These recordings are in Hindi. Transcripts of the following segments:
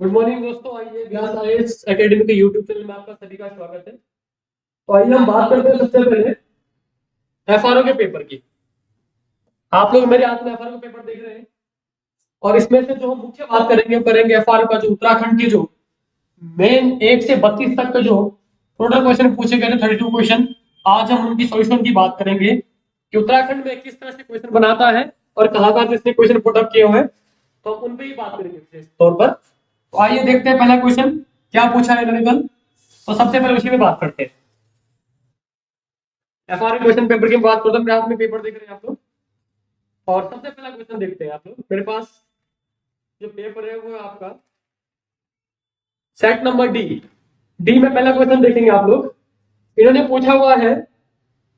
गुड मॉर्निंग दोस्तों, आइए व्यास आईएएस एकेडमी के यूट्यूब चैनल में आपका सभी का स्वागत है। तो आइए हम बात करते हैं सबसे पहले एफआरओ के पेपर की। आप लोग मेरे हाथ में एफआरओ का पेपर देख रहे हैं और इसमें से जो हम मुख्य बात करेंगे वो करेंगे एफआरओ का जो उत्तराखंड की जो मेन 1 से 32 तक का जो टोटल क्वेश्चन पूछे गए थे 32 क्वेश्चन, आज हम उनकी सॉल्यूशन की बात करेंगे कि उत्तराखंड में किस तरह से क्वेश्चन बनाता है और कहाँ से इसने क्वेश्चन पुट अप किए हुए हैं, तो उन पर ही बात करेंगे विशेष तौर पर। तो आइए देखते हैं पहला क्वेश्चन क्या पूछा है इन्होंने कल। तो सबसे पहले उसी में बात करते हैं। एफआरओ क्वेश्चन पेपर की बात करते हैं। मेरे हाथ में पेपर देख रहे हैं आप लोग और सबसे पहला क्वेश्चन देखते हैं। आप लोग मेरे पास जो पेपर है वो है आपका सेट नंबर डी। डी में पहला क्वेश्चन देखेंगे आप लोग। इन्होंने पूछा हुआ है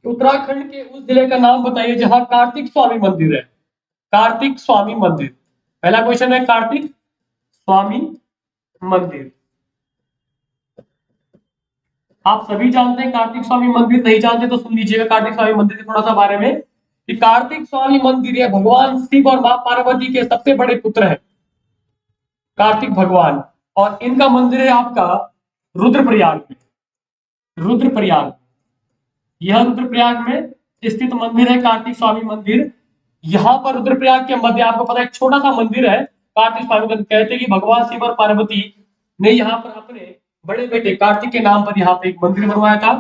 उत्तराखंड के उस जिले का नाम बताइए जहां कार्तिक स्वामी मंदिर है। कार्तिक स्वामी मंदिर, पहला क्वेश्चन है कार्तिक स्वामी मंदिर। आप सभी जानते हैं कार्तिक स्वामी मंदिर, नहीं जानते तो सुन लीजिएगा कार्तिक स्वामी मंदिर के थोड़ा सा बारे में कि कार्तिक स्वामी मंदिर है भगवान शिव और मां पार्वती के सबसे बड़े पुत्र है कार्तिक भगवान, और इनका मंदिर है आपका रुद्रप्रयाग में। रुद्रप्रयाग, यह रुद्रप्रयाग में स्थित मंदिर है कार्तिक स्वामी मंदिर। यहाँ पर रुद्रप्रयाग के मध्य आपको पता है एक छोटा सा मंदिर है कार्तिक स्वामी मंदिर। कहते हैं कि भगवान शिव और पार्वती ने यहाँ पर अपने बड़े बेटे कार्तिक के नाम पर यहाँ पे एक मंदिर बनवाया था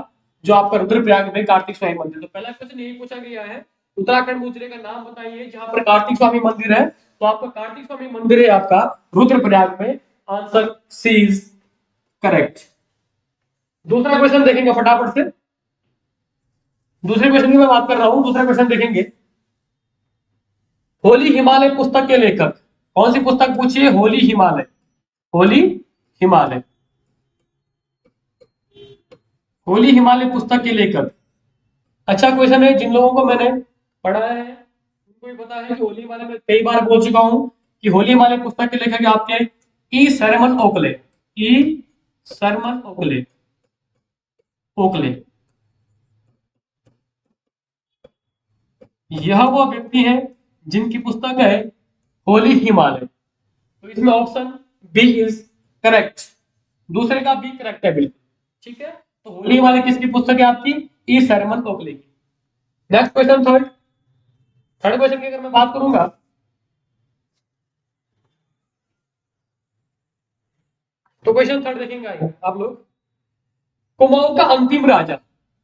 जो आपका रुद्रप्रयाग में कार्तिक स्वामी मंदिर। तो पहला क्वेश्चन यही पूछा गया है उत्तराखंड जिले का नाम बताइए जहाँ पर कार्तिक स्वामी मंदिर है। तो आपका कार्तिक स्वामी मंदिर है आपका रुद्रप्रयाग में। Answer C is correct. दूसरा क्वेश्चन देखेंगे फटाफट से। दूसरे क्वेश्चन की मैं बात कर रहा हूं। दूसरा क्वेश्चन देखेंगे होली हिमालय पुस्तक के लेखक। कौन सी पुस्तक पूछिए? होली हिमालय। होली हिमालय, होली हिमालय पुस्तक के लेखक। अच्छा क्वेश्चन है, जिन लोगों को मैंने पढ़ाया है उनको भी पता है कि होली हिमालय में कई बार बोल चुका हूं कि होली हिमालय पुस्तक के लेखक है आपके ई सरमन ओकले। ई सरमन ओकले। ओकले, यह वो व्यक्ति है जिनकी पुस्तक है होली हिमालय। तो इसमें ऑप्शन बी इज करेक्ट। दूसरे का बी करेक्ट है बिल्कुल, ठीक है। तो होली हिमालय किसकी पुस्तक है? आपकी ई सरमन ओकले की। Next question third. Third question की अगर मैं बात करूंगा तो क्वेश्चन थर्ड देखेंगे आप लोग। कुमाऊं का अंतिम राजा।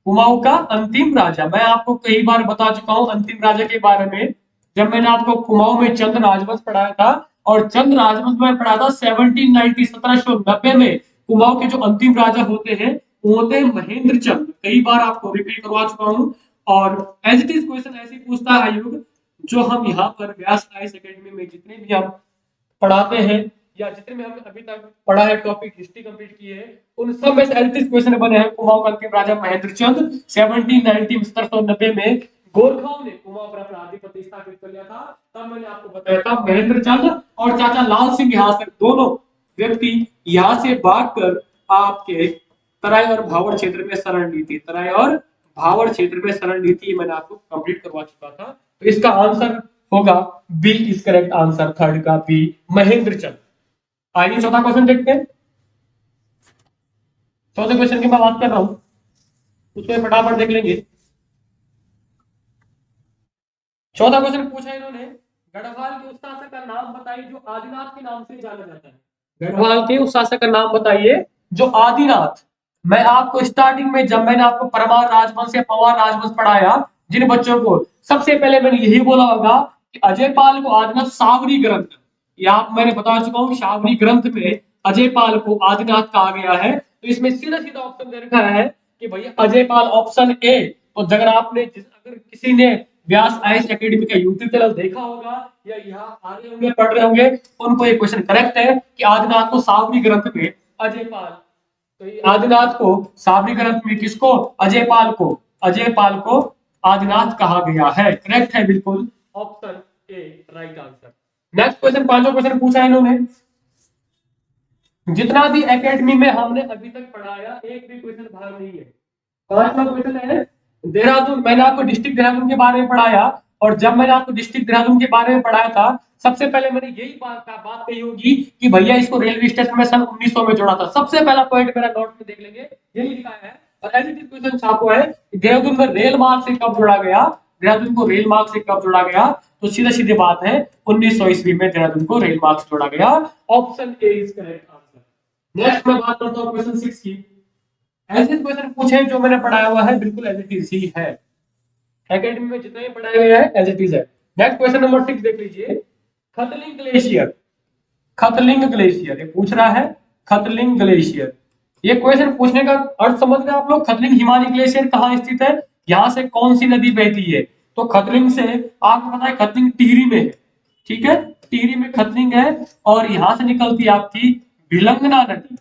कुमाऊं का अंतिम राजा, मैं आपको कई बार बता चुका हूं अंतिम राजा के बारे में जब मैंने आपको कुमाऊं में चंद राजवंश पढ़ाया था। और चंद राजवंश में पढ़ा था 1790 में। कुमाऊं के जो अंतिम राजा होते हैं वो होते हैं महेंद्र चंद। कई बार आपको रिपीट करवा चुका हूं और एज इट इज क्वेश्चन ऐसे पूछता है आयोग जो हम यहाँ पर व्यास आईएएस एकेडमी में जितने भी हम पढ़ाते हैं या जितने में हमने अभी तक पढ़ा है टॉपिक हिस्ट्री कंप्लीट की है उन सब में से 38 क्वेश्चन बने हैं कुमाऊं का अंतिम राजा महेंद्र चंद। 1790 में गोरखाओं ने कुमाऊं पर अपना आधिपत्य स्थापित कर लिया था। तब मैंने आपको बताया था महेंद्र चंद और चाचा लाल सिंह यहाँ से दोनों व्यक्ति यहाँ से भागकर आपके तराई और भावड़ क्षेत्र में शरण ली थी। तराई और भावड़ क्षेत्र में शरण ली थी, मैंने आपको कंप्लीट करवा चुका था। तो इसका आंसर होगा B is correct answer, third का बी महेंद्र चंद। आइए चौथा क्वेश्चन देखते हैं। चौथे क्वेश्चन की मैं बात कर रहा हूं उसमें फटाफट देख लेंगे। चौथा क्वेश्चन पूछा इन्होंने गढ़वाल के उस शासक का नाम बताइए जो आदिनाथ के नाम से जाना जाता है। गढ़वाल के उस शासक का नाम बताइए जो आदिनाथ। मैं आपको स्टार्टिंग में जब मैंने आपको परमार राजवंश या पवार राजवंश पढ़ाया जिन बच्चों को, सबसे पहले मैंने यही बोला होगा कि अजय पाल को आदिनाथ सावरी ग्रंथ, या मैंने बता चुका हूं सावरी ग्रंथ में अजय पाल को आदिनाथ कहा गया है। तो इसमें सीधा सीधा ऑप्शन दे रखा है कि भैया अजय पाल ऑप्शन ए। तो अगर आपने अगर किसी ने व्यास आईएएस एकेडमी का यूट्यूब चैनल देखा होगा या यहाँ आ रहे होंगे पढ़ रहे होंगे उनको ये क्वेश्चन करेक्ट है कि आदिनाथ को सावरी ग्रंथ में अजय पाल, तो आदिनाथ को सावरी ग्रंथ में किसको? अजय पाल को। अजय पाल को आदिनाथ कहा गया है। करेक्ट है बिल्कुल option A right answer. Next question, पांचवा क्वेश्चन पूछा इन्होंने। जितना भी एकेडमी में हमने अभी तक पढ़ाया एक भी क्वेश्चन बाहर नहीं है। पांचवा क्वेश्चन है देहरादून। मैंने आपको डिस्ट्रिक्ट देहरादून के बारे में पढ़ाया और जब मैंने आपको डिस्ट्रिक्ट देहरादून के बारे में पढ़ाया था, सबसे पहले मैंने यही बात कही होगी कि भैया इसको रेलवे स्टेशन में सन 1900 में जोड़ा था। सबसे पहला पॉइंट मेरा नोट में देख लेंगे, यही लिखा है। और एज इट इज क्वेश्चन छापा है, देहरादून में रेल मार्ग से कब जोड़ा गया, देहरादून को रेल मार्ग से कब जोड़ा गया, तो सीधा सीधी बात है 1900 ईस्वी में देहरादून को रेल मार्ग से जोड़ा गया। Option A is correct answer. Next मैं बात करता हूँ क्वेश्चन 6 की। ऐसे क्वेश्चन पूछे जो मैंने पढ़ाया हुआ है, बिल्कुल एज इट इज ही है, एकेडमी में जितना ही पढ़ाया गया है एज इट इज है। नेक्स्ट क्वेश्चन नंबर 6 देख लीजिए। खतलिंग ग्लेशियर, खतलिंग ग्लेशियर ये पूछ रहा है, खतलिंग ग्लेशियर। ये क्वेश्चन पूछने का अर्थ समझ रहे हैं आप लोग? खतलिंग हिमालय ग्लेशियर कहाँ स्थित है, यहाँ से कौन सी नदी बहती है? तो खतलिंग से आपको पता है खतलिंग टिहरी में है, ठीक है, टिहरी में खतलिंग है और यहां से निकलती है आपकी भिलंगना नदी,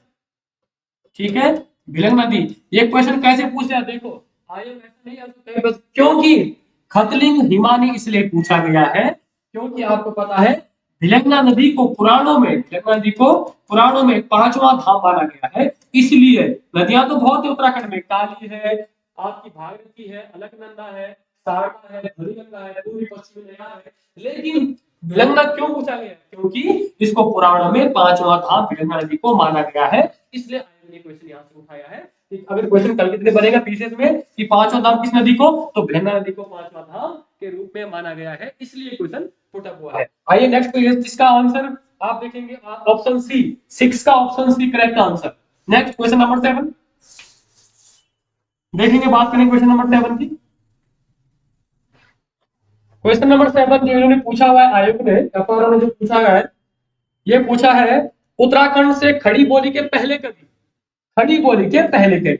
ठीक है, भिलंग नदी। ये क्वेश्चन कैसे पूछ रहा है देखो, आयोग ऐसा नहीं है बस, क्योंकि खतलिंग हिमानी इसलिए पूछा गया है क्योंकि आपको पता है भिलंगना नदी को पुराणों में, भिलंगना नदी को पुराणों में पांचवा धाम माना गया है। इसलिए नदियां तो बहुत है उत्तराखंड में, काली है, आपकी भागीरथी है, अलकनंदा है, सारणा है, धुलीगंगा है, पूर्वी पश्चिमी नयार है, लेकिन भिलंगना क्यों पूछा गया? क्योंकि इसको पुराणों में पांचवा धाम भिलंगना नदी को माना गया है, इसलिए ये क्वेश्चन यहाँ से उठाया है। अगर क्वेश्चन कल कितने बनेगा पीसीएस में कि पांचवा धाम किस नदी को, तो भिलंगना नदी को पांचवा धाम के रूप में माना गया है, इसलिए क्वेश्चन पुट अप हुआ है। आइए नेक्स्ट क्वेश्चन, जिसका आंसर आप देखेंगे ऑप्शन सी, 6 का option C correct answer. Next question number 7 देखेंगे, बात करेंगे क्वेश्चन नंबर 7 की। क्वेश्चन नंबर 7 जो इन्होंने पूछा हुआ है आयोग ने, एफआरओ ने जो पूछा है, ये पूछा है उत्तराखंड से खड़ी बोली के पहले कवि, खड़ी बोली के पहले कवि।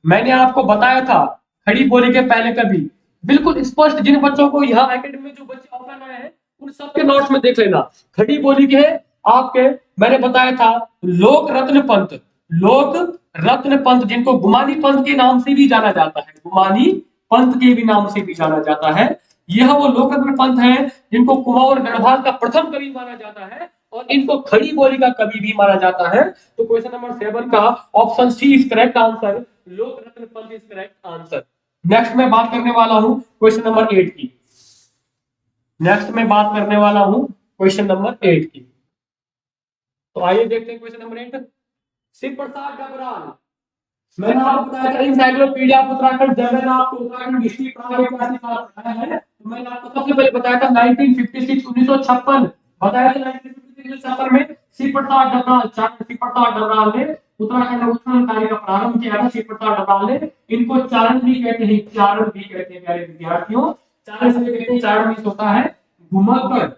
मैंने आपको बताया था खड़ी बोली के पहले कवि, बिल्कुल स्पष्ट। जिन बच्चों को यहाँ एकेडमी में जो बच्चे ऑफलाइन आए हैं उन सबके नोट्स में देख लेना, खड़ी बोली के आपके मैंने बताया था लोक रत्न पंत, लोक रत्न पंत जिनको गुमानी पंत के नाम से भी जाना जाता है, गुमानी पंत के भी नाम से भी जाना जाता है, यह वो लोक रत्न पंत है जिनको कुमाऊं गढ़वाल का प्रथम कवि माना जाता है और इनको खड़ी बोली का कवि भी माना जाता है। तो क्वेश्चन नंबर 7 का option C is correct answer, Lok Ratna Pant is correct answer. Next मैं बात करने वाला हूं क्वेश्चन नंबर 8 की। नेक्स्ट मैं बात करने वाला हूं क्वेश्चन नंबर 8 की। तो आइए देखते हैं क्वेश्चन नंबर 8। शिव प्रसाद डबराल, मैंने आपको बताया था एनसाइक्लोपीडिया ऑफ उत्तराखंड, जब मैंने आपको उत्तराखंड हिस्ट्री पढ़ाया है तो मैंने आपको सबसे पहले बताया था 1956 1956 बताया था 1956 में शिव प्रसाद डबराल ने उत्तराखंड उत्खनन कार्य का प्रारंभ किया था। शिव प्रसाद डबराल ने, इनको चारण भी कहते हैं, चारण भी कहते हैं प्यारे विद्यार्थियों, चारण से कहते हैं, चारण मीन्स होता है घुमक्कड़,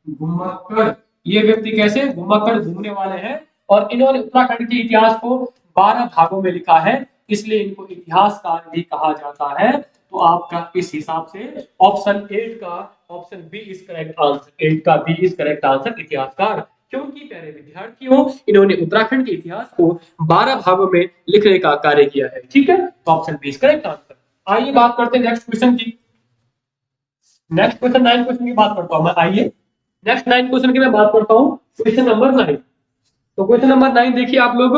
घुमक्कड़। ये व्यक्ति कैसे घुमक्कड़ घूमने वाले हैं और इन्होंने उत्तराखंड के इतिहास को 12 भागों में लिखा है, इसलिए इनको इतिहासकार भी कहा जाता है। तो आपका इस हिसाब से ऑप्शन 8 का option B is correct answer, 8 का बी इज करेक्ट आंसर, इतिहासकार। क्योंकि प्यारे विद्यार्थियों इन्होंने उत्तराखंड के इतिहास को 12 भागों में लिखने का कार्य किया है, ठीक है, तो option B is correct answer. आइए बात करते हैं नेक्स्ट क्वेश्चन की। नेक्स्ट क्वेश्चन 9 क्वेश्चन की बात करता हूं मैं। आइए नेक्स्ट 9 क्वेश्चन की मैं बात करता हूं, क्वेश्चन नंबर 9। तो क्वेश्चन नंबर 9 देखिए आप लोग,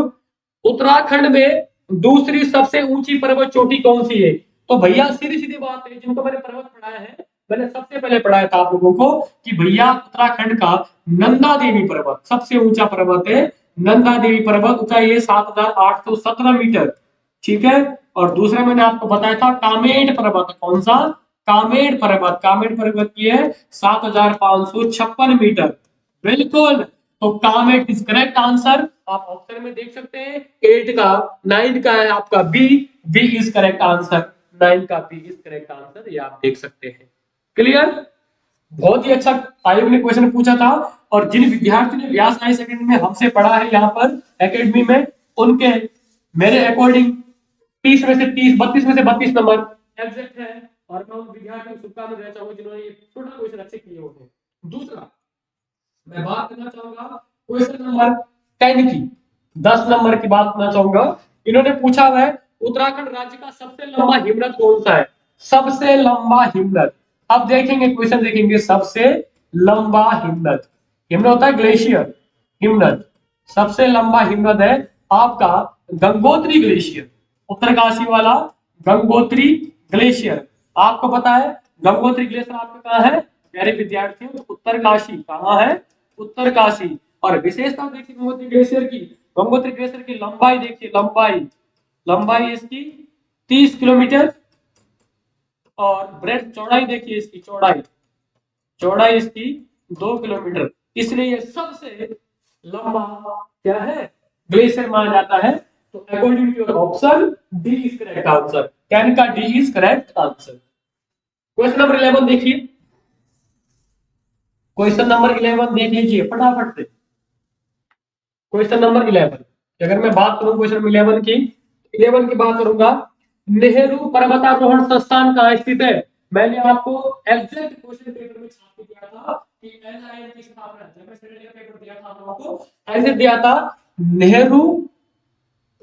उत्तराखंड में दूसरी सबसे ऊंची पर्वत चोटी कौन सी है? तो भैया सीधी सीधी बात है, जिनको मैंने पर्वत पढ़ाया है, मैंने सबसे पहले पढ़ाया था आप लोगों को कि भैया उत्तराखंड का नंदा देवी पर्वत सबसे ऊंचा पर्वत है। नंदा देवी पर्वत ऊंचाई है 7817 मीटर, ठीक है। और दूसरा मैंने आपको बताया था कामेट पर्वत, कौन सा? कामेट पर्वत, कामेट पर्वत की है 7556 मीटर, बिल्कुल। तो कामेट इज करेक्ट आंसर, आप ऑप्शन में देख सकते हैं 8 का, 9 का है आपका B, B is correct answer, 9 का बी इज करेक्ट आंसर, ये आप देख सकते हैं। क्लियर? बहुत ही अच्छा आयोग ने क्वेश्चन पूछा था और जिन विद्यार्थियों ने व्यास आईएएस एकेडमी में हमसे पढ़ा है यहाँ पर एकेडमी में, उनके मेरे अकॉर्डिंग 30 में से 30, 32 में से 32 नंबर एग्जैक्ट है और मैं उन विद्यार्थियों को शुभकामनाएं देना चाहूंगा जिन्होंने ये छोटा क्वेश्चन अच्छे किए होते हैं। दूसरा मैं बात करना चाहूंगा क्वेश्चन नंबर 10 की, 10 नंबर की बात करना चाहूंगा। इन्होंने पूछा है उत्तराखंड राज्य का सबसे लंबा हिमनद कौन सा है? सबसे लंबा हिमनद, अब देखेंगे क्वेश्चन देखेंगे, सबसे लंबा हिमनद, हिमनद होता है ग्लेशियर, हिमनद सबसे लंबा हिमनद है आपका गंगोत्री ग्लेशियर, उत्तरकाशी वाला गंगोत्री ग्लेशियर आपको पता है गंगोत्री ग्लेशियर आपका कहाँ है प्यारे विद्यार्थियों? तो उत्तरकाशी। कहाँ है? उत्तरकाशी। और विशेषता देखिए गंगोत्री ग्लेशियर की, गंगोत्री ग्लेशियर की लंबाई देखिए, लंबाई, लंबाई इसकी 30 किलोमीटर, और ब्रेड चौड़ाई देखिए इसकी, चौड़ाई, चौड़ाई इसकी 2 किलोमीटर, इसलिए ये सबसे लंबा क्या है ग्लेशियर माना जाता है। तो according to your option D is correct answer, कैन का D is correct answer. Question number 11 देखिए, क्वेश्चन नंबर 11 देख लीजिए फटाफट से। क्वेश्चन नंबर 11, अगर मैं बात करूं क्वेश्चन 11 की, 11 की बात करूंगा, नेहरू पर्वतारोहण संस्थान कहाँ स्थित है? मैंने आपको एग्जैक्ट क्वेश्चन पेपर में छाप के दिया था कि एनआईएम की स्थापना, जब मैं सेकेंड ईयर पेपर दिया था तो आपको ऐसे दिया था, Nehru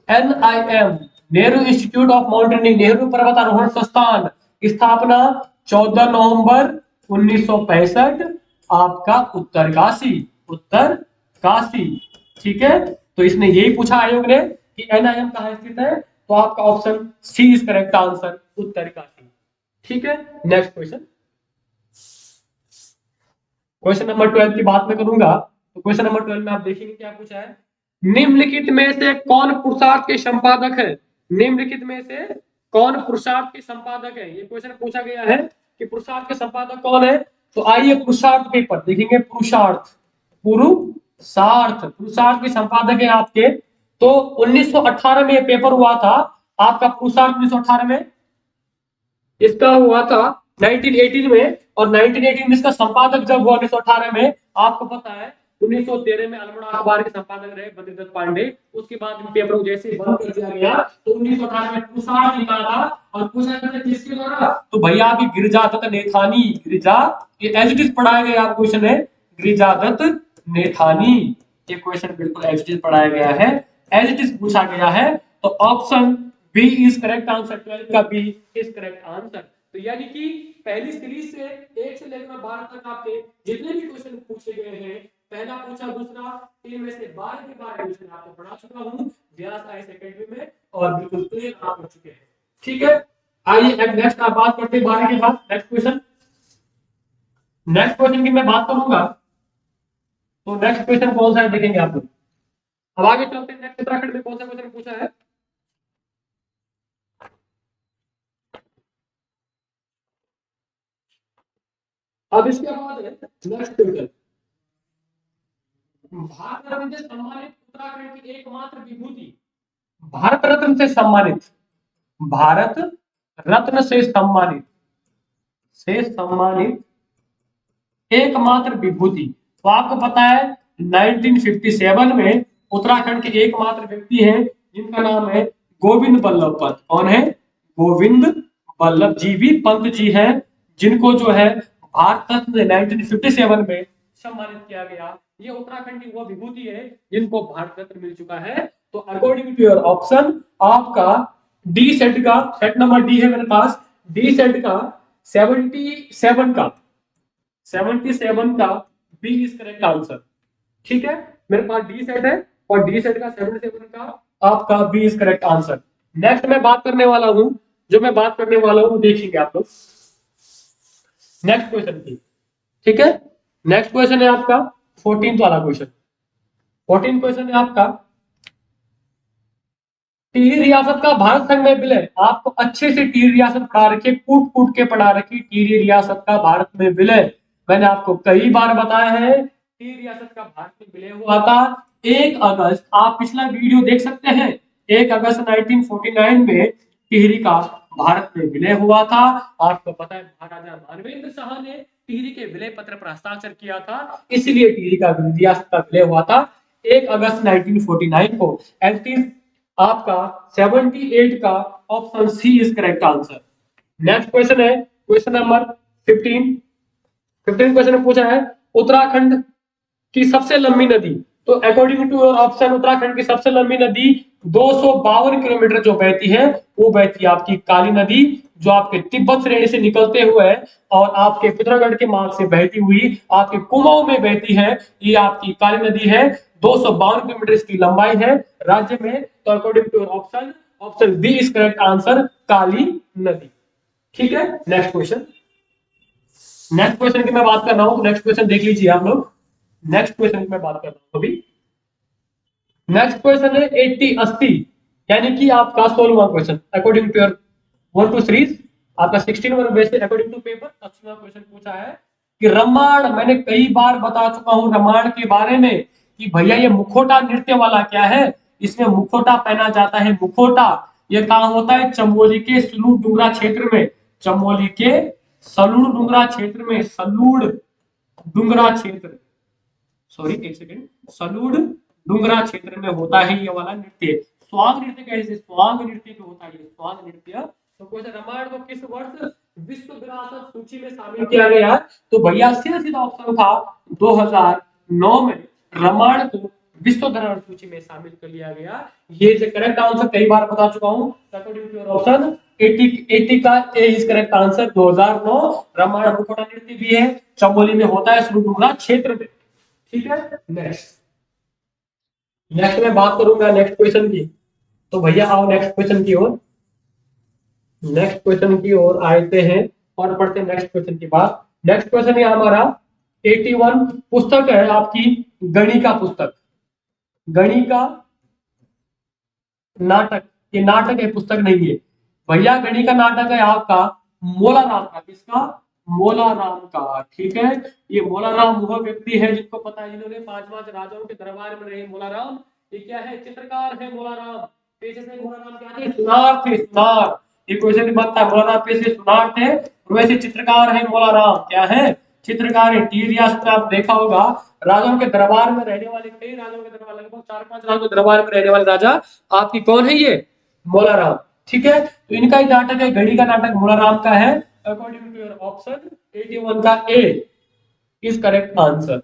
NIM, Nehru institute of mountaineering, Nehru पर्वतारोहण संस्थान, स्थापना 14 नवंबर 1965, आपका उत्तरकाशी, उत्तरकाशी। ठीक है, तो इसने यही पूछा आयोग ने कि एनआईएम कहाँ स्थित है, तो आपका option C is correct answer, Uttarkashi. ठीक है, नेक्स्ट क्वेश्चन, क्वेश्चन नंबर 12 की बात मैं करूंगा। तो क्वेश्चन नंबर 12 में आप देखेंगे क्या पूछा है, निम्नलिखित में से कौन पुरुषार्थ के संपादक है? निम्नलिखित में से कौन पुरुषार्थ के संपादक है? ये क्वेश्चन पूछा गया है कि पुरुषार्थ के संपादक कौन है। तो आइए पुरुषार्थ पेपर देखेंगे, पुरुषार्थ, पुरुषार्थ, पुरुषार्थ के संपादक है आपके। तो 1918 में ये पेपर हुआ था आपका, पुरुषार्थ 1918 में इसका हुआ था 1918 में, और 1918 में इसका संपादक जब हुआ 1918 में, आपको पता है 1913 में अल्मोड़ा अखबार के संपादक रहे बद्रीदत्त पांडे। उसके बाद इन पेपरों को जैसे बंद कर दिया गया तो 1918 में पुरुषार्थ निकाला था, और पूछा गया किसके द्वारा, तो भैया अभी गिरिजादत्त नेथानी, गिरिजा, ये एज इट इज पढ़ाया गया आपको क्वेश्चन है, गिरिजादत्त नेथानी, ये क्वेश्चन बिल्कुल एज इट इज पढ़ाया गया है, एज इट इज पूछा गया है। तो option B is correct answer, 12 का बी इज करेक्ट आंसर। तो यानी कि पहली सीरीज से 1 से लेकर 12 तक आपके जितने भी क्वेश्चन पूछे गए हैं, पहला पूछा, दूसरा, 3 में से 12 के 12 क्वेश्चन आपको पढ़ा चुका हूं व्यास आईएएस एकेडमी में, और बिल्कुल क्लियर आप हो चुके हैं। ठीक है, आइए अब नेक्स्ट आप बात करते हैं 12 के बाद नेक्स्ट क्वेश्चन। नेक्स्ट क्वेश्चन की मैं बात करूंगा, तो नेक्स्ट क्वेश्चन कौन सा है देखेंगे आप लोग। अब आगे चलते हैं, नेक्स्ट उत्तराखंड में कौन सा क्वेश्चन पूछा है। अब इसके बाद है नेक्स्ट क्वेश्चन, भारत रत्न से सम्मानित उत्तराखंड की एकमात्र विभूति, भारत रत्न से सम्मानित, भारत रत्न से सम्मानित एकमात्र विभूति। तो आपको पता है 1957 में उत्तराखंड के एकमात्र व्यक्ति हैं जिनका नाम है गोविंद बल्लभ पंत। कौन है? गोविंद बल्लभ जी भी पंत जी हैं, जिनको जो है भारत रत्न 1957 में सम्मानित किया गया। ये उत्तराखंड की वो विभूति है जिनको भारत रत्न मिल चुका है। तो अकॉर्डिंग टू योर ऑप्शन आपका डी सेट का, सेट नंबर डी है मेरे पास, डी सेट का 77 का 77 का बी इज करेक्ट आंसर। ठीक है, मेरे पास डी सेट है और डी सेट का 77 का आपका B is correct answer. Next मैं बात करने वाला हूं, जो मैं बात करने वाला हूं देखेंगे आप लोग नेक्स्ट क्वेश्चन की। ठीक है, नेक्स्ट क्वेश्चन है आपका 14th वाला क्वेश्चन। 14 क्वेश्चन है आपका, टिहरी रियासत का भारत संघ में विलय। आपको अच्छे से टिहरी रियासत पढ़ा रखी है, कूट कूट के पढ़ा रखी, टिहरी रियासत का भारत में विलय। मैंने आपको कई बार बताया है टिहरी रियासत का भारत में विलय हुआ था 1 अगस्त, आप पिछला वीडियो देख सकते हैं, 1 अगस्त 1949 में टिहरी का भारत में विलय हुआ था। आपको पता है महाराजा मानवेंद्र शाह ने टिहरी के विलय पत्र पर हस्ताक्षर किया था, इसलिए टिहरी का रियासत का विलय हुआ था 1 अगस्त 1949 को। आपका 78 का option C is correct answer. Next question है क्वेश्चन नंबर 15। 15 क्वेश्चन पूछा है उत्तराखंड की सबसे लंबी नदी। तो according to your option Uttarakhand की सबसे लंबी नदी 252 किलोमीटर जो बहती है, वो बहती है आपकी काली नदी, जो आपके तिब्बत श्रेणी से निकलते हुए और आपके पिथौरागढ़ के मार्ग से बहती हुई आपके कुमाऊं में बहती है। ये आपकी काली नदी है, 252 किलोमीटर इसकी लंबाई है राज्य में। तो according to your option, option B is correct answer, Kali नदी। ठीक है, नेक्स्ट क्वेश्चन। नेक्स्ट क्वेश्चन की मैं बात कर रहा हूं, तो नेक्स्ट क्वेश्चन देख लीजिए आप लोग। नेक्स्ट क्वेश्चन की मैं बात कर रहा हूं अभी। नेक्स्ट क्वेश्चन है 80 80, यानी कि आपका 16वां question according to your 1 to series. आपका 16 बेसिस अकॉर्डिंग टू पेपर 16वां क्वेश्चन पूछा है कि रामायण, मैंने कई बार बता चुका हूं रामायण के बारे में कि भैया ये मुखोटा नृत्य वाला क्या है, इसमें मुखोटा पहना जाता है। मुखोटा ये कहां होता है? चमोली के सलूड़ डुंगरा क्षेत्र में। चमोली के सलूड़ डुंगरा क्षेत्र में, सलूड़ डुंगरा क्षेत्र, सॉरी एक सेकेंड, सलूड़ डुंगरा क्षेत्र में होता है ये वाला नृत्य। स्वांग नृत्य कैसे? स्वांग नृत्य जो होता है, स्वांग नृत्य। तो क्वेश्चन, रामायण को किस वर्ष विश्व विरासत सूची में शामिल किया गया? तो भैया सीधा सीधा ऑप्शन था 2009 में रामायण को विश्व धरोहर सूची में शामिल कर लिया गया। ये जो करेक्ट आंसर कई बार बता चुका हूं, अकॉर्डिंग टू योर ऑप्शन 80 का A is correct answer. 2009 Ramayan मुखोटा नृत्य भी है, चमोली में होता है, सलूड़ डुंगरा क्षेत्र में। ठीक है, नेक्स्ट। नेक्स्ट मैं बात करूंगा नेक्स्ट क्वेश्चन की। तो भैया आओ नेक्स्ट क्वेश्चन की ओर, नेक्स्ट क्वेश्चन की ओर आते हैं और पढ़ते हैं नेक्स्ट क्वेश्चन की बात। नेक्स्ट क्वेश्चन है हमारा 81, पुस्तक है आपकी गणिका पुस्तक। गणिका नाटक, ये नाटक है, पुस्तक नहीं है भैया। गणिका नाटक है आपका मोलाराम का। किसका? मोलाराम का। ठीक है, ये मोलाराम वह व्यक्ति है जिनको पता है, जिन्होंने 5 राजाओं के दरबार में रहे। मोलाराम ये क्या है? चित्रकार है मोलाराम। पेशे से मोलाराम क्या थे? सुनार थे, सुनार। ये क्वेश्चन बनता है, मोलाराम पेशे सुनार थे और वैसे चित्रकार है मोलाराम। क्या है? चित्रकार है। टी रियासत में आप देखा होगा, राजाओं के दरबार में रहने वाले, कई राजाओं के दरबार, लगभग 4-5 राजाओं के दरबार में रहने वाले राजा आपकी कौन है? ये मोलाराम। ठीक है, तो इनका ही नाटक है, गणिका नाटक मोलाराम का है। अकॉर्डिंग टू योर ऑप्शन 81 का A is correct answer.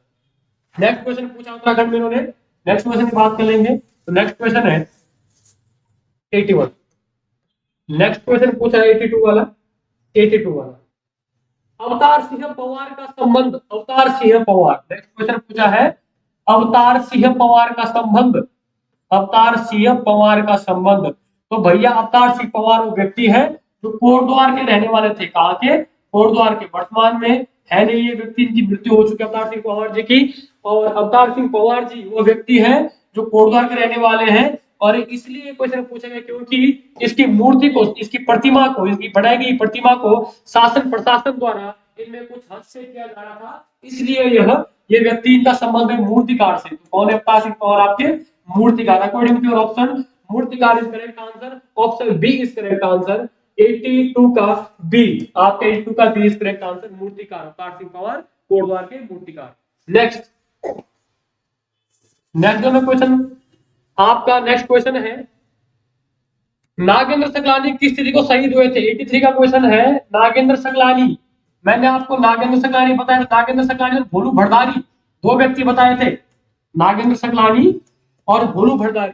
Next question पूछा उत्तराखंड में इन्होंने। नेक्स्ट क्वेश्चन की बात कर लेंगे। तो नेक्स्ट क्वेश्चन है 81। नेक्स्ट क्वेश्चन पूछा है 82 वाला। 82 वाला, अवतार सिंह पवार का संबंध। अवतार सिंह पवार, नेक्स्ट क्वेश्चन पूछा है अवतार सिंह पवार का संबंध। अवतार सिंह पवार का संबंध। तो भैया अवतार सिंह पवार वो व्यक्ति है जो कोटद्वार के रहने वाले थे। कहाँ के? कोटद्वार के। वर्तमान में है नहीं ये व्यक्ति, इनकी मृत्यु हो चुकी है अवतार सिंह पवार जी की। और अवतार सिंह पवार जी वो व्यक्ति है जो कोटद्वार के रहने वाले हैं। और इसलिए क्वेश्चन पूछा गया क्योंकि इसकी मूर्ति को, इसकी प्रतिमा को, इसकी बनाई गई प्रतिमा को शासन प्रशासन द्वारा इनमें कुछ हद से किया जा रहा था, इसलिए ये व्यक्ति, इनका संबंध है मूर्तिकार से। तो कौन है अवतार सिंह पवार? आपके मूर्तिकार। अकॉर्डिंग टू योर ऑप्शन मूर्तिकार is correct answer. Option B is correct answer. 82 का बी, आपका 82 का बी इज करेक्ट आंसर। मूर्तिकार, अवतार सिंह पवार कोटद्वार के मूर्तिकार। नेक्स्ट, नेक्स्ट में क्वेश्चन आपका, नेक्स्ट क्वेश्चन है नागेंद्र सकलानी किस तिथि को शहीद हुए थे? 83 का क्वेश्चन है नागेंद्र सकलानी। मैंने आपको नागेंद्र सकलानी बताया था, नागेंद्र सकलानी और भोलू भंडारी दो व्यक्ति बताए थे, नागेंद्र सकलानी और भोलू भंडारी।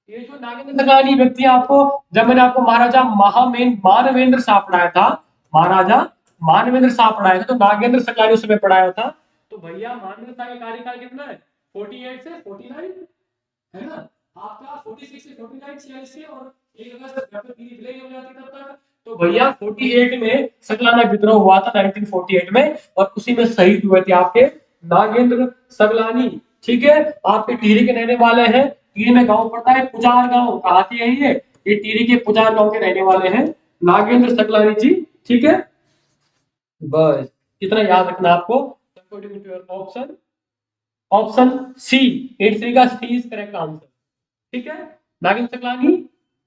ये जो नागेंद्र सकलानी व्यक्ति, आपको जब मैंने आपको महाराजा मानवेंद्र शाह पढ़ाया था, महाराजा मानवेंद्र शाह पढ़ाया था, तो नागेंद्र सकलानी उस समय पढ़ाया था। तो भैया मानवेंद्र शाह का कार्यकाल कितना है? 48 से 49 है ना, आपका 46 से 49 46 से, और 1 अगस्त जब तक विलय हो जाती तब तक। तो भैया 48 में सकलाना विद्रोह हुआ था, 1948 में, और उसी में शहीद हुए थे आपके नागेंद्र सकलानी। ठीक है, आपके टिहरी के रहने वाले हैं। टिहरी में गांव पड़ता है पुजार गांव। कहाँ के हैं ये टिहरी के पुजार गांव के रहने वाले हैं नागेंद्र सकलानी जी। ठीक है, बस इतना याद रखना आपको। According to your option, option C 83 का सी इज करेक्ट आंसर। ठीक है, नागेंद्र सकलानी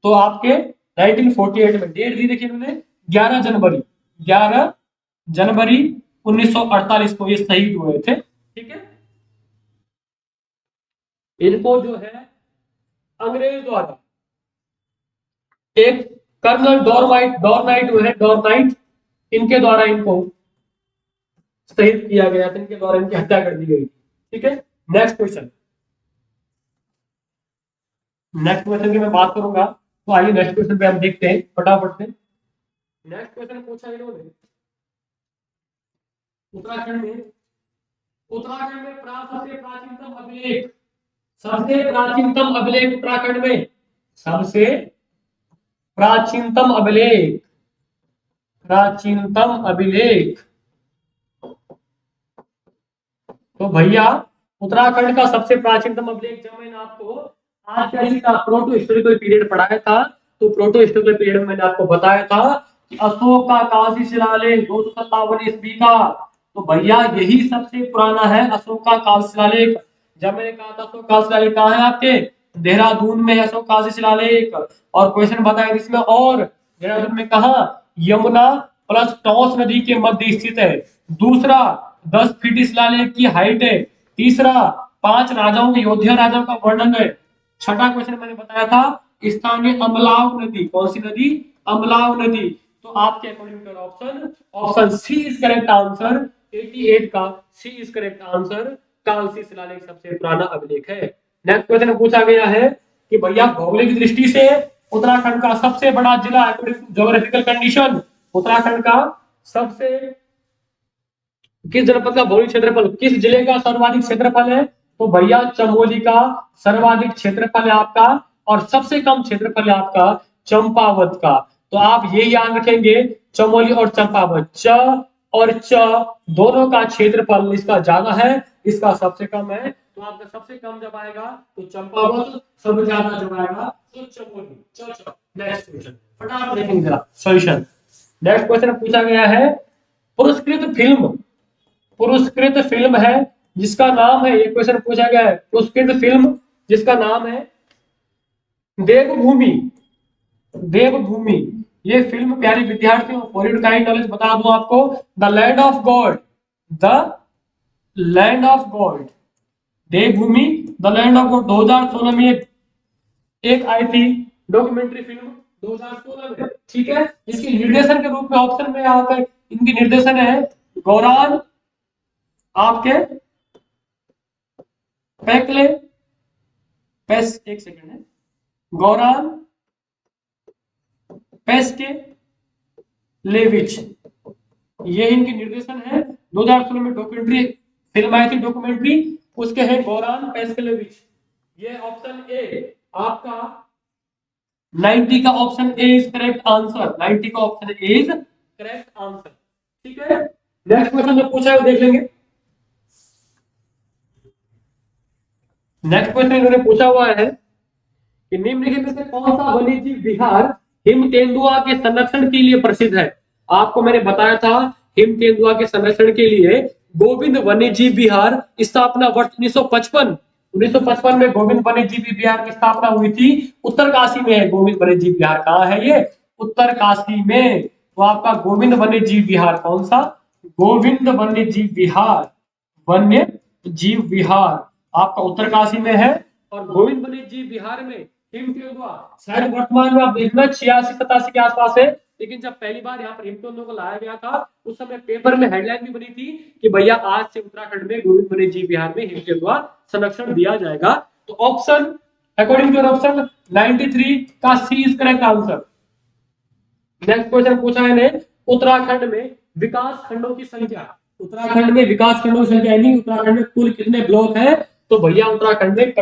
तो आपके 1948 में, डेट दी देखिए उन्होंने 11 जनवरी, 11 जनवरी 1948 को ये शहीद हुए थे। ठीक है, इनको जो है अंग्रेज द्वारा एक कर्नल डॉर्नाइट जो है, डॉर्नाइट, इनके द्वारा इनको शहीद किया गया था, इनके द्वारा इनकी हत्या कर दी गई। ठीक है, नेक्स्ट क्वेश्चन, नेक्स्ट क्वेश्चन की मैं बात करूंगा। तो आइए नेक्स्ट क्वेश्चन पे हम देखते हैं फटाफट से। नेक्स्ट क्वेश्चन पूछा इन्होंने उत्तराखंड में, उत्तराखंड में सबसे प्राचीनतम अभिलेख, सबसे प्राचीनतम अभिलेख उत्तराखंड में, सबसे प्राचीनतम अभिलेख प्राचीनतम अभिलेख। तो भैया उत्तराखंड का सबसे प्राचीनतम अभिलेख, जब मैंने आपको आज कैसी का प्रोटो हिस्टोरिकल पीरियड पढ़ाया था, तो प्रोटो हिस्टोरिकल पीरियड में मैंने आपको बताया था कि अशोक का काशी शिलालेख 257 ईस्वी का। तो भैया यही सबसे पुराना है, अशोक का काशी शिलालेख। जब मैंने कहा था अशोक काशी शिलालेख कहाँ है आपके, देहरादून में है अशोक काशी शिलालेख। और क्वेश्चन बताया इसमें, और देहरादून में कहा, यमुना प्लस टॉस नदी के मध्य स्थित है। दूसरा, 10 फीट इस शिलालेख की हाइट है। तीसरा, 5 राजाओं, योद्धा राजाओं का वर्णन है। छठा क्वेश्चन मैंने बताया था, स्थानीय अमलाव नदी, कौन सी नदी, अमलाव नदी। तो आपके according option option C is correct answer. 88 का C is correct answer. Kalsi शिलालेख सबसे पुराना अभिलेख है। नेक्स्ट क्वेश्चन पूछा गया है कि भैया भौगोलिक दृष्टि से उत्तराखंड का सबसे बड़ा जिला, ज्योग्राफिकल कंडीशन, उत्तराखंड का सबसे, किस जनपद का भौगोलिक क्षेत्रफल, किस जिले का सर्वाधिक क्षेत्रफल है, तो भैया चमोली का सर्वाधिक क्षेत्रफल है आपका। और सबसे कम क्षेत्रफल है आपका चंपावत का। तो आप ये याद रखेंगे, चमोली और चंपावत, च और च दोनों का क्षेत्रफल इसका ज्यादा है, इसका सबसे कम है। तो आपका सबसे कम जब आएगा तो चंपावत, सबसे ज्यादा जब आएगा तो चमोली। नेक्स्ट क्वेश्चन फटाफट देखेंगे जरा सॉल्यूशन। नेक्स्ट क्वेश्चन पूछा गया है, पुरस्कृत फिल्म, पुरस्कृत फिल्म है जिसका नाम है, एक क्वेश्चन पूछा गया है, पुरस्कृत फिल्म जिसका नाम है देवभूमि। देवभूमि ये फिल्म प्यारे विद्यार्थियों, फॉर काइंड नॉलेज बता दूं आपको, the land of god, the land of god, Devbhoomi the land of god 2016 में एक आई थी डॉक्यूमेंट्री फिल्म, 2016 में। ठीक है, इसके निर्देशन के रूप में ऑप्शन में यहाँ पे इनकी निर्देशन है गौरान आपके पैकले, पैस, एक सेकंड है, गौरान पेस्के लेविच, ये इनके निर्देशन है। 2016 में डॉक्यूमेंट्री फिल्म आई थी, डॉक्यूमेंट्री, उसके है गौरान पेस्केलेविच। ये ऑप्शन ए आपका 90 का option A is correct answer. 90 का option A is correct answer. ठीक है, नेक्स्ट क्वेश्चन जो पूछा है देख लेंगे। नेक्स्ट क्वेश्चन इन्होंने पूछा हुआ है कि निम्नलिखित में से कौन सा वन्यजीव विहार हिम तेंदुआ के संरक्षण के लिए प्रसिद्ध है। आपको मैंने बताया था हिम तेंदुआ के संरक्षण के लिए गोविंद वन्यजीव विहार स्थापना वर्ष 1955, 1955 में गोविंद वन्यजीव विहार की स्थापना हुई थी। उत्तरकाशी में है गोविंद वन्यजीव विहार, कहाँ है ये, उत्तरकाशी में। तो आपका गोविंद वन्यजीव विहार कौन सा, गोविंद वन्यजीव विहार, वन्य जीव विहार आपका उत्तरकाशी में है। और गोविंद वन्य जीव विहार में हिम तेंदुआ शायद वर्तमान में आप देखना 86-87 के आसपास है, लेकिन जब पहली बार यहाँ पर हिम तेंदुआ को लाया गया था उस समय पेपर में हेडलाइन भी बनी थी कि भैया आज से उत्तराखंड में गोविंद वन्य जीव विहार में हिम तेंदुआ संरक्षण दिया जाएगा। तो ऑप्शन अकॉर्डिंग टू ऑप्शन 93 का C is correct answer. Next question पूछा है उत्तराखंड में विकास खंडों की संख्या, उत्तराखंड में विकास खंडों की संख्या यानी उत्तराखंड में कुल कितने ब्लॉक है। तो भैया उत्तराखंड में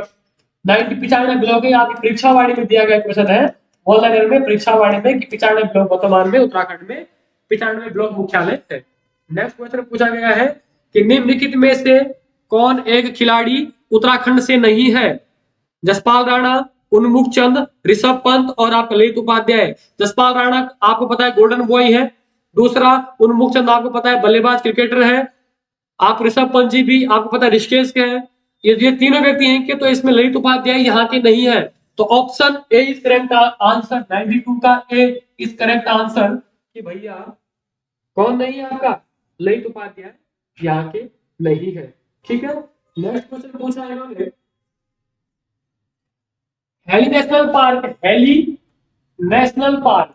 95 ब्लॉक है। आपकी परीक्षावाणी में दिया गया क्वेश्चन है, ऑनलाइन में परीक्षावाणी में कि 95 ब्लॉक वर्तमान में उत्तराखंड में 95 ब्लॉक मुख्यालय है। नेक्स्ट क्वेश्चन पूछा गया है कि निम्नलिखित में से कौन एक खिलाड़ी उत्तराखंड से नहीं है। जसपाल राणा, उन्मुख चंद, ऋषभ पंत और आपका ललित उपाध्याय। जसपाल राणा आपको पता है गोल्डन बॉय है। दूसरा उन्मुख चंद आपको पता है बल्लेबाज क्रिकेटर है। आप ऋषभ पंत जी भी आपको पता है ऋषिकेश के हैं। ये तीनों व्यक्ति हैं कि, तो इसमें ललित उपाध्याय यहाँ के नहीं है। तो option A is correct answer, 92 का ए इज करेक्ट आंसर कि भैया कौन नहीं है आपका, ललित उपाध्याय यहाँ के नहीं है। ठीक है, नेक्स्ट क्वेश्चन पूछा है इन्होंने, heli national park, heli national park,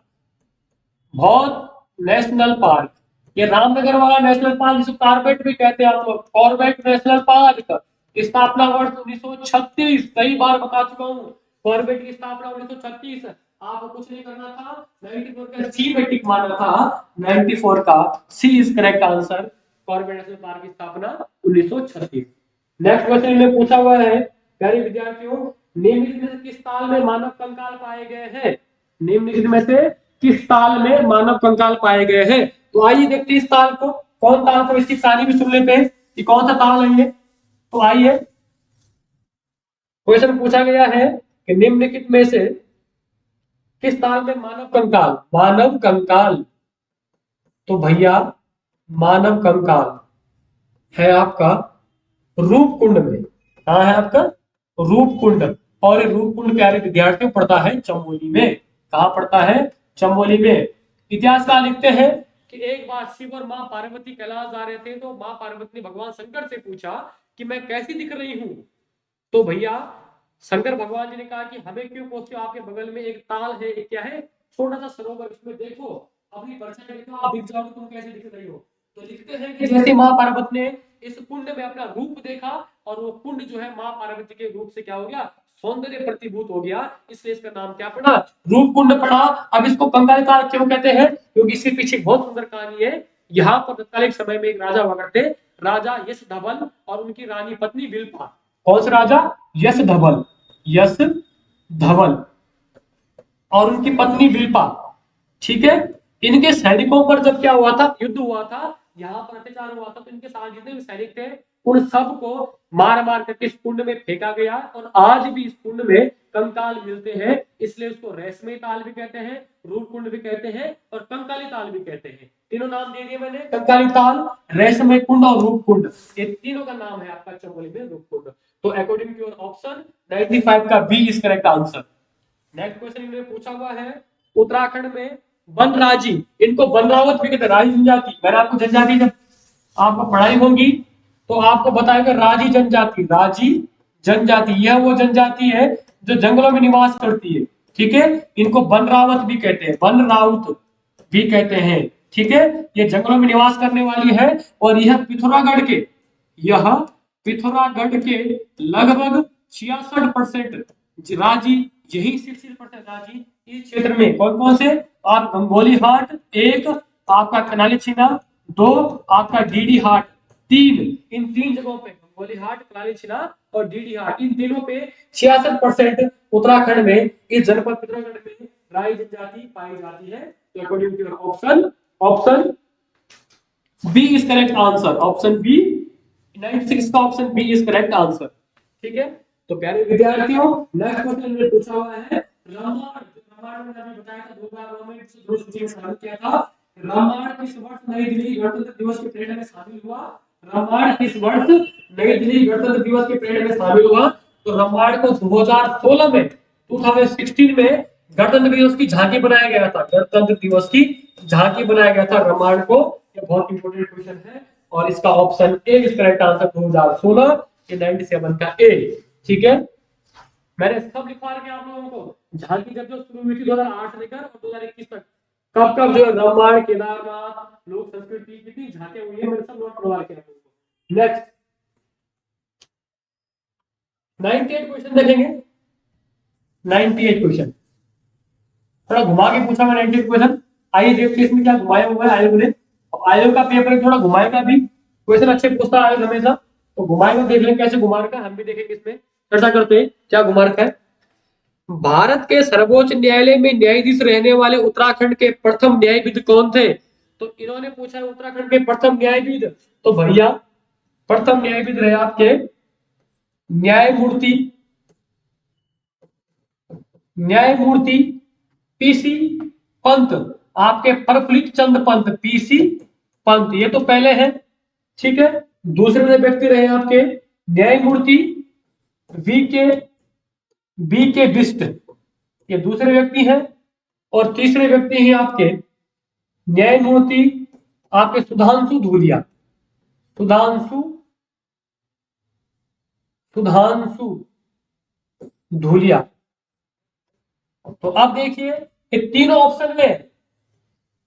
बहुत नेशनल पार्क, ये रामनगर वाला नेशनल पार्क जिसे कॉर्बेट भी कहते हैं आप लोग, कॉर्बेट नेशनल पार्क, स्थापना वर्ष 1936, कई बार बता चुका हूँ, कॉर्बेट की स्थापना 1936। आपको कुछ नहीं करना था, 94 का सी में टिक मारना था, 94 का C is correct answer. Corbett national park की स्थापना 1936। नेक्स्ट क्वेश्चन में पूछा हुआ है प्यारे विद्यार्थियों, निम्नलिखित में से किस साल में मानव कंकाल पाए गए हैं। निम्नलिखित में से किस ताल में मानव कंकाल पाए गए हैं। तो आइए देखते हैं इस ताल को, कौन ताल को, इसकी कहानी भी सुन लेते हैं कि कौन सा ताल है ये। तो आइए, क्वेश्चन पूछा गया है कि निम्नलिखित में से किस ताल में मानव कंकाल, तो भैया मानव कंकाल है आपका रूपकुंड में। कहा है आपका रूपकुंड, और ये रूपकुंड प्यारे विद्यार्थियों पढ़ता है चमोली में। कहा पढ़ता है? चमोली में। इतिहासकार लिखते हैं कि एक बार शिव और मां पार्वती कैलाश जा रहे थे, तो मां पार्वती ने भगवान शंकर से पूछा कि मैं कैसी दिख रही हूं। तो भैया शंकर भगवान जी ने कहा कि हमें क्यों पूछते हो, आपके बगल में एक ताल है, एक क्या है, छोटा सा सरोवर, इसमें देखो, अपनी परछाई देखो, आप दिख जाओ तुम कैसे दिख रही हो। तो लिखते हैं कि जैसे मां पार्वती ने इस कुंड में अपना रूप देखा, और वो कुंड जो है मां पार्वती के रूप से क्या हो गया, सौंदर्य प्रतिभूत हो गया, इसलिए इसका नाम क्या पड़ा, रूप कुंड पड़ा। अब इसको कंकाली ताल क्यों कहते हैं, क्योंकि इसके पीछे बहुत सुंदर कहानी है। यहाँ पर तत्कालीन समय में एक राजा हुआ करते, राजा यश धवल और उनकी रानी पत्नी विल्पा। कौन सा राजा? यश धवल, यश धवल और उनकी पत्नी विल्पा। ठीक है, इनके सैनिकों पर जब क्या हुआ था, युद्ध हुआ था, यहाँ पर अत्याचार हुआ था, तो इनके साथ जितने भी सैनिक थे उन सबको मार मार करके इस कुंड में फेंका गया। और आज भी इस कुंड में कंकाल मिलते हैं, इसलिए उसको रेशमी ताल भी कहते हैं, रूप कुंड भी कहते हैं, और कंकाली ताल भी कहते हैं। तीनों नाम दे दिए मैंने, कंकाली ताल, रेशमी कुंड और रूप कुंड, ये तीनों का नाम है आपका चमोली में रूप कुंड। तो अकॉर्डिंग टू योर ऑप्शन 95 का B is correct answer. Next question इन्होंने पूछा हुआ है, उत्तराखंड में वनराजी, इनको वनरावत भी कहते हैं, राजी जनजाति। मैंने आपको जनजाति जब आपको पढ़ाई होगी तो आपको बताएगा राजी जनजाति, राजी जनजाति, यह वो जनजाति है जो जंगलों में निवास करती है। ठीक है, इनको वनरावत भी कहते हैं, वन राउत भी कहते हैं। ठीक है, ये जंगलों में निवास करने वाली है, और यह पिथौरागढ़ के, यह पिथौरागढ़ के लगभग 66% राजी, यही 66% राजी इस क्षेत्र में कौन कौन से, आप गंगोली हाट, एक आपका कनाली छिना, दो आपका डीडी हाट, तीन, इन तीन जगहों पे गंगोली हाट, कनाली छिना और डीडी हाट, इन तीनों पे 66% उत्तराखंड में, इस जनपद पिथौरागढ़ में राई जनजाति पाई जाती है। तो according to option, option B is correct answer, option B, 96 का option B is correct answer. ठीक है, तो प्यारे विद्यार्थियों नेक्स्ट क्वेश्चन में पूछा हुआ है, रामायण मैंने अभी बताया था, 2009 में दो सूची में शामिल किया था। रामायण किस वर्ष नई दिल्ली गणतंत्र दिवस की परेड में शामिल हुआ? रामायण किस वर्ष नई दिल्ली गणतंत्र दिवस की परेड में शामिल हुआ? तो रामायण को 2016 में, 2016 में गणतंत्र दिवस की झांकी बनाया गया था, गणतंत्र दिवस की झांकी बनाया गया था रामायण को। ये बहुत इंपॉर्टेंट क्वेश्चन है, और इसका option A is correct answer, 2016, ये 97 का ए। ठीक है, मैंने सब लिखवा रखे आप लोगों को, झांकी जब जो शुरू हुई थी 2008 से लेकर और 2021 तक, कब कब जो है रामायण, केदारनाथ, लोक संस्कृति, कितनी झांकियां हुई है, मैंने सब नोट करवा रखे आप लोगों को। नेक्स्ट 98 क्वेश्चन देखेंगे। 98 क्वेश्चन थोड़ा घुमा के पूछा मैं 98 क्वेश्चन। आइए देखते हैं इसमें क्या घुमाया हुआ है आयोग ने। आयोग का पेपर थोड़ा घुमाएगा भी, क्वेश्चन अच्छे पूछता है आयोग हमेशा, तो घुमाएगा, देख लें कैसे घुमा रखा है, हम भी देखेंगे, इसमें चर्चा करते हैं क्या घुमा रखा है। भारत के सर्वोच्च न्यायालय में न्यायाधीश रहने वाले उत्तराखंड के प्रथम न्यायविद कौन थे? तो इन्होंने पूछा है उत्तराखंड के प्रथम न्यायविद, तो भैया प्रथम न्यायविद रहे आपके न्यायमूर्ति, न्यायमूर्ति पीसी पंत, आपके प्रफुल्लित चंद्र पंत, पीसी पंत, ये तो पहले है। ठीक है, दूसरे व्यक्ति रहे आपके न्यायमूर्ति वी के बिस्ट, ये दूसरे व्यक्ति हैं। और तीसरे व्यक्ति हैं आपके न्यायमूर्ति आपके सुधांशु धूलिया, सुधांशु सुधांशु धूलिया। तो अब देखिए ये तीनों ऑप्शन में,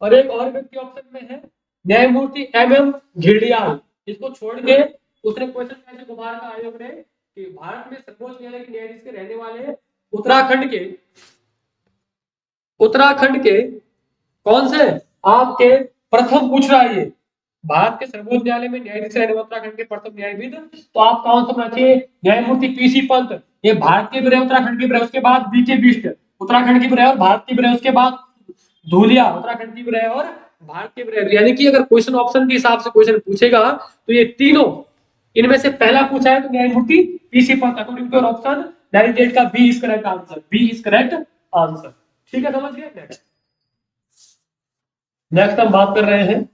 और एक और व्यक्ति ऑप्शन में है न्यायमूर्ति MM घिरडियाल। इसको छोड़ के उसने क्वेश्चन कैसे घुमा रखा आयोग ने कि भारत में सर्वोच्च न्यायालय के न्यायाधीश के रहने वाले उत्तराखंड के कौन से आपके प्रथम पूछ रहा है ये, भारत के सर्वोच्च न्यायालय में न्यायाधीश रहने वाले उत्तराखंड के प्रथम न्यायविद, तो आप कौन सा रखिए, न्यायमूर्ति पीसी पंत, ये भारत के भी रहे, उत्तराखंड के भी रहे, उसके बाद वी के बिस्ट, उत्तराखंड की भी रहे और भारत की भी रहे, उसके बाद धूलिया उत्तराखंड की भी रहे और भारत की भी रहे। यानी कि अगर क्वेश्चन ऑप्शन के हिसाब से क्वेश्चन पूछेगा तो ये तीनों इनमें से पहला पूछा है तो न्यायमूर्ति P C Pant according to option 98 का B is correct answer. B is correct answer. ठीक है, समझ गए। नेक्स्ट नेक्स्ट हम बात कर रहे हैं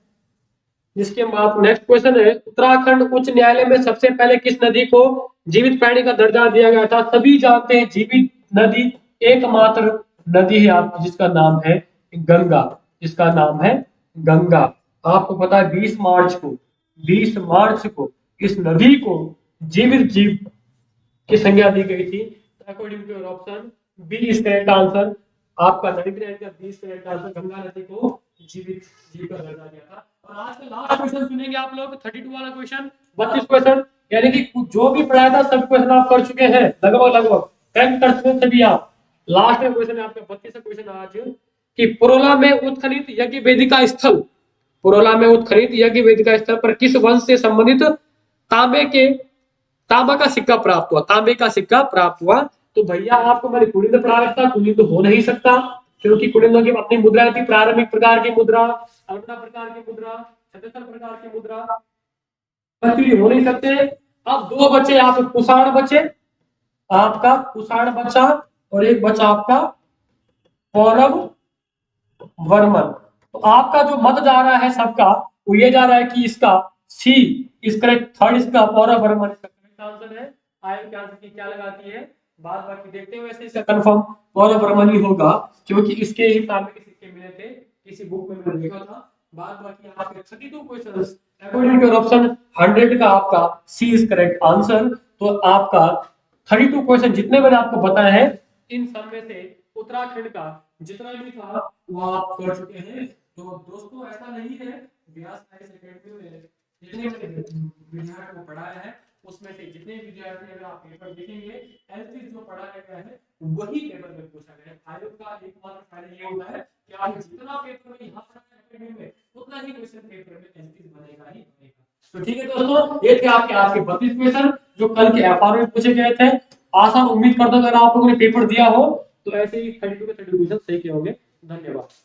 जिसके बाद नेक्स्ट क्वेश्चन है उत्तराखंड उच्च न्यायालय में सबसे पहले किस नदी को जीवित प्राणी का दर्जा दिया गया था। सभी जानते हैं जीवित नदी एकमात्र नदी है आपकी जिसका नाम है गंगा। जिसका नाम है गंगा। आपको पता है 20 मार्च को इस नदी को जीवित जीव की संज्ञा दी गई थी। According to your option B is correct answer. आपका 99 का B is correct answer. Ganga नदी को जीवित जीव का दर्जा दिया था। और आज का लास्ट क्वेश्चन सुनेंगे आप लोग 32 वाला क्वेश्चन 32 क्वेश्चन यानी कि जो भी पढ़ाया था सब क्वेश्चन आप कर चुके हैं लगभग क्रैक कर चुके सभी आप। लास्ट में क्वेश्चन है आपका 32वां क्वेश्चन आज कि पुरोला में उत्खनित यज्ञ वेदिका स्थल पुरोला में उत्खनित यज्ञ वेदिका स्थल पर किस वंश से संबंधित तांबा का सिक्का प्राप्त हुआ। तांबे का सिक्का प्राप्त हुआ। तो भैया आपको मैंने कुलिंद पढ़ा रखा। कुलिंद हो नहीं सकता क्योंकि कुलिंदों की अपनी मुद्रा थी। प्रारंभिक प्रकार की मुद्रा, अल्पना प्रकार की मुद्रा, सतस्तर प्रकार की मुद्रा, हो नहीं सकते। अब दो बचे आपके कुषाण बचे, आपका कुषाण बचा और एक बचा आपका पौरव वर्मन। तो आपका जो मत जा रहा है सबका वो ये जा रहा है कि इसका सी इस करेक्ट थर्ड इसका पौरव वर्मन इसका करेक्ट आंसर है। आयन के आंसर की क्या लगाती है बाद बाकी देखते हुए वैसे इसका कंफर्म पौरव वर्मन ही होगा क्योंकि इसके ही तांबे के सिक्के मिले थे किसी बुक में मैंने देखा था। बाद बाकी आपके 32 क्वेश्चंस अकॉर्डिंग टू ऑप्शन 100 का आपका सी इज करेक्ट आंसर। तो आपका 32 क्वेश्चन जितने मैंने आपको बताया है इन सब में से उत्तराखंड का जितना भी था वो आप कर चुके हैं। तो दोस्तों ऐसा नहीं है व्यास साइंस एकेडमी में जितने विद्यार्थियों को पढ़ाया है उसमें से जितने विद्यार्थी अगर आप पेपर देखेंगे एलसी जो पढ़ाया गया है वही पेपर में पूछा गया है। आयोग का एकमात्र फायदा ये होता है कि आप जितना पेपर में यहाँ पढ़ा एकेडमी में उतना ही क्वेश्चन पेपर में एलसी बनेगा ही बनेगा। तो ठीक है दोस्तों ये थे आपके आज के 32 क्वेश्चन जो कल के एफआर में पूछे गए थे। आसान उम्मीद करता हूं अगर आप लोगों ने पेपर दिया हो तो ऐसे ही 32 के 32 क्वेश्चन सही किए होंगे। धन्यवाद।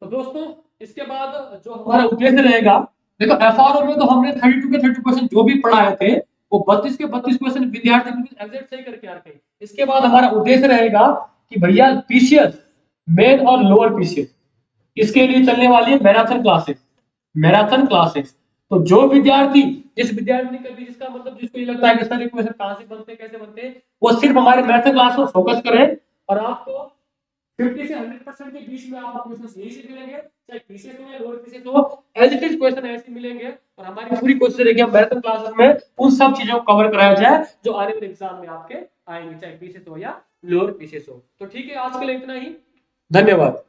तो दोस्तों इसके बाद जो हमारा उद्देश्य रहेगा देखो एफआरओ में तो हमने 32 के 32 क्वेश्चन जो भी पढ़ाए थे वो 32 के 32 क्वेश्चन विद्यार्थी एग्जैक्ट सही करके आते हैं। इसके बाद हमारा उद्देश्य रहेगा कि भैया पीसीएस मेन और लोअर पीसीएस इसके लिए चलने वाली है मैराथन क्लासेस। मैराथन क्लासेस तो जो विद्यार्थी जिस विद्यार्थी कभी जिसका मतलब जिसको ये लगता है कि सर क्वेश्चन कहां से बनते हैं कैसे बनते हैं वो सिर्फ हमारे मैराथन क्लास पर फोकस करें और आपको 50 से 100% के बीच में आपको क्वेश्चन यही से मिलेंगे चाहे पीसीएस हो या लोअर पीसीएस हो एज इट इज क्वेश्चन ऐसे मिलेंगे। और हमारी पूरी कोशिश रहेगी हम मैराथन क्लासेस में उन सब चीजों को कवर कराया जाए जो आने वाले एग्जाम में आपके आएंगे चाहे पीसीएस हो या लोअर पीसीएस हो। तो ठीक है आज के लिए इतना ही। धन्यवाद।